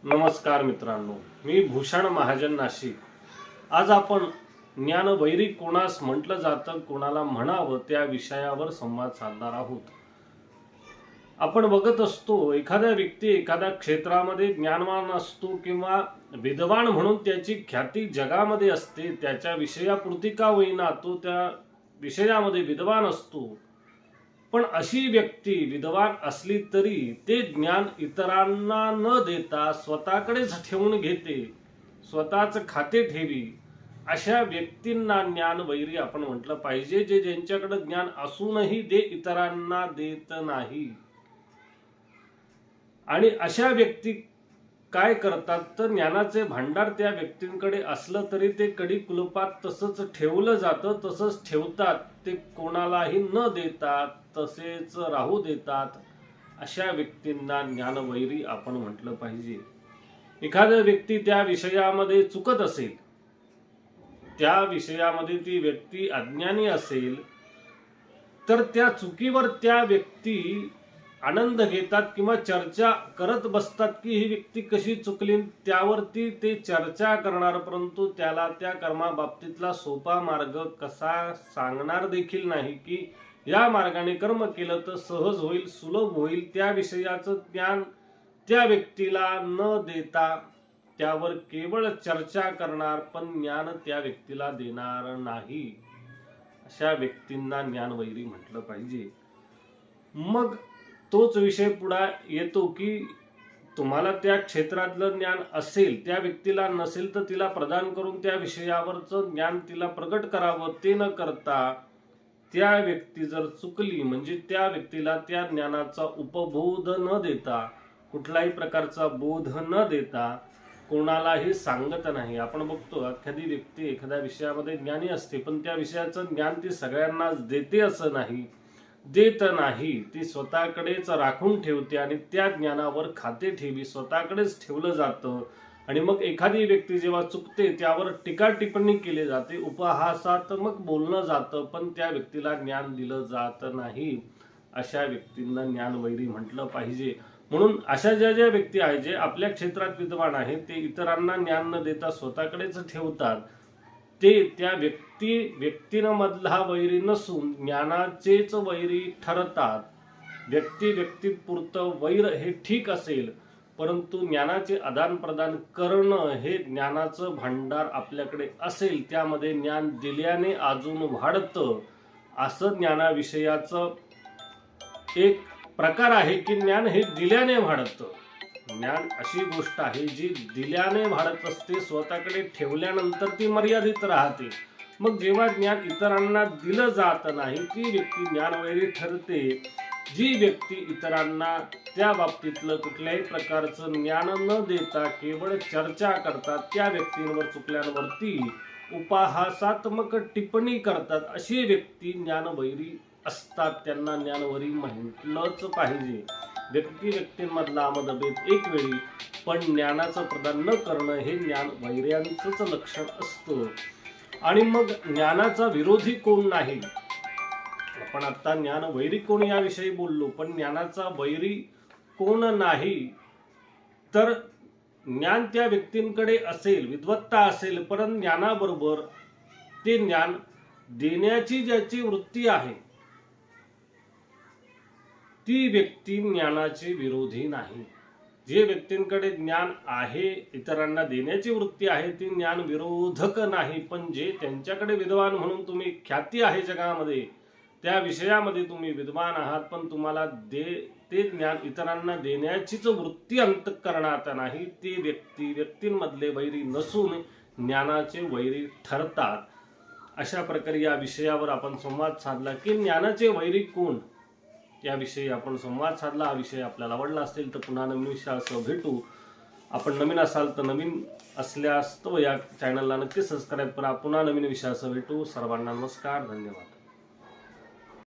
नमस्कार मित्रांनो, मी भूषण महाजन नाशिक। आज आपण ज्ञानवैरी कोणास म्हटलं जातं, कोणाला म्हणावं त्या विषयावर संवाद साधणार आहोत। आपण बघत असतो एखादा व्यक्ती एखाद्या क्षेत्रामध्ये ज्ञानवान असतो किंवा विद्वान म्हणून त्याची ख्याती जगामध्ये असते। त्याच्या विषयापुरती का होईना तो त्या विषयामध्ये विद्वान असतो, पण अशी व्यक्ती विद्वान असली तरी ते ज्ञान इतरांना न देता स्वतःकडेच ठेवून घेते, स्वतःच खाते ठेवी। अशा व्यक्तींना ज्ञानवैरी आपण म्हटलं पाहिजे, जे ज्यांच्याकडे ज्ञान असूनही ते इतरांना देत नाही। आणि अशा व्यक्ती काय करतात तर ज्ञानाचे भांडार त्या व्यक्तींकडे असलं तरी ते कडी कुलपात तसंच ठेवलं जातं, तसंच ठेवतात, ते कोणालाही न देतात, तसेच राहू देतात। अशा व्यक्तींना ज्ञानवैरी आपण म्हटलं पाहिजे। एखादा व्यक्ती त्या विषयामध्ये चुकत असेल, त्या विषयामध्ये ती व्यक्ती अज्ञानी असेल, तर त्या चुकीवर त्या व्यक्ती आनंद घेतात किंवा चर्चा करत बसतात की ही व्यक्ती कशी चुकली, त्यावरती ते चर्चा करणार, परंतु त्याला त्या कर्माबाबतीतला सोपा मार्ग कसा सांगणार देखील नाही की या मार्गाने कर्म केलं तर सहज होईल, सुलभ होईल। त्या विषयाचं ज्ञान त्या व्यक्तीला न देता त्यावर केवळ चर्चा करणार, पण ज्ञान त्या व्यक्तीला देणार नाही। अशा व्यक्तींना ज्ञानवैरी म्हटलं पाहिजे। मग तोच विषय पुढे येतो की तुम्हाला त्या क्षेत्रातलं ज्ञान असेल, त्या व्यक्तीला नसेल तर तिला प्रदान करून त्या विषयावरचं ज्ञान तिला प्रगट करावं। ते न करता त्या व्यक्ती जर चुकली म्हणजे त्या व्यक्तीला त्या ज्ञानाचा उपबोध न देता, कुठल्याही प्रकारचा बोध न देता कोणालाही सांगत नाही। आपण बघतो एखादी व्यक्ती एखाद्या विषयामध्ये ज्ञानी असते, पण त्या विषयाचं ज्ञान ती सगळ्यांनाच देते असं नाही, देत नाही, ती स्वतःकडेच राखून ठेवते आणि त्या ज्ञानावर खाते ठेवी स्वतःकडेच ठेवलं जातं। आणि मग एखादी व्यक्ती जेव्हा चुकते त्यावर टीका टिप्पणी केली जाते, उपहासात्मक बोलणं जातं, पण त्या व्यक्तीला ज्ञान दिलं जात नाही। अशा व्यक्तींना ज्ञानवैरी म्हटलं पाहिजे। म्हणून अशा ज्या व्यक्ती आहेत, जे आपल्या क्षेत्रात विद्वान आहेत, ते इतरांना ज्ञान न देता स्वतःकडेच ठेवतात, ते त्या व्यक्तींमधला वैरी नसून ज्ञानाचेच वैरी ठरतात। व्यक्तीत पुरतं वैर हे ठीक असेल, परंतु ज्ञानाचे आदान प्रदान करणं हे ज्ञानाचं भांडार आपल्याकडे असेल, त्यामध्ये ज्ञान दिल्याने अजून वाढतं, असं ज्ञानाविषयाचं एक प्रकार आहे की ज्ञान हे दिल्याने वाढतं। ज्ञान अशी गोष्ट आहे जी दिल्याने वाढत असते, स्वतःकडे ठेवल्यानंतर ती मर्यादित राहते। मग जेव्हा ज्ञान इतरांना दिलं जात नाही, ती व्यक्ती ज्ञानवैरी ठरते। जी व्यक्ती इतरांना त्या बाबतीतलं कुठल्याही प्रकारचं ज्ञान न देता केवळ चर्चा करतात, त्या व्यक्तींवर चुकल्यांवरती उपहासात्मक टिप्पणी करतात, अशी व्यक्ती ज्ञानवैरी असतात। त्यांना ज्ञानवैरी म्हटलंच पाहिजे। व्यक्तींमधला मतभेद एक वेळी, पण ज्ञानाचं प्रदान न करणं हे ज्ञानवैर्यांचंच लक्षण असतं। आणि मग ज्ञानाचा विरोधी कोण नाही, आपण आता ज्ञानवैरी कोण याविषयी बोललो, पण ज्ञानाचा वैरी कोण नाही तर ज्ञान त्या व्यक्तींकडे असेल, विद्वत्ता असेल, पण ज्ञानाबरोबर ते ज्ञान देण्याची ज्याची वृत्ती आहे, ती व्यक्ती ज्ञानाची विरोधी नाही। जे व्यक्तींकडे ज्ञान आहे, इतरांना देण्याची वृत्ती आहे, ती ज्ञान विरोधक नाही। पण जे त्यांच्याकडे विद्वान म्हणून तुम्ही ख्याती आहे जगामध्ये, त्या विषयामध्ये तुम्ही विद्वान आहात, पण तुम्हाला ते ज्ञान इतरांना देण्याचीच वृत्ती अंतःकरणात नाही, ती व्यक्तींमधले वैरी नसून ज्ञानाचे वैरी ठरतात। अशा प्रकारे या विषयावर आपण संवाद साधला की ज्ञानाचे वैरी कोण याविषयी आपण संवाद साधला। हा विषय आपल्याला आवडला असेल तर पुन्हा नवीन विषयासह भेटू। आपण नवीन असाल तर नवीन असल्यास तो या चॅनलला नक्की सबस्क्राईब करा। पुन्हा नवीन विषयासह भेटू। सर्वांना नमस्कार, धन्यवाद।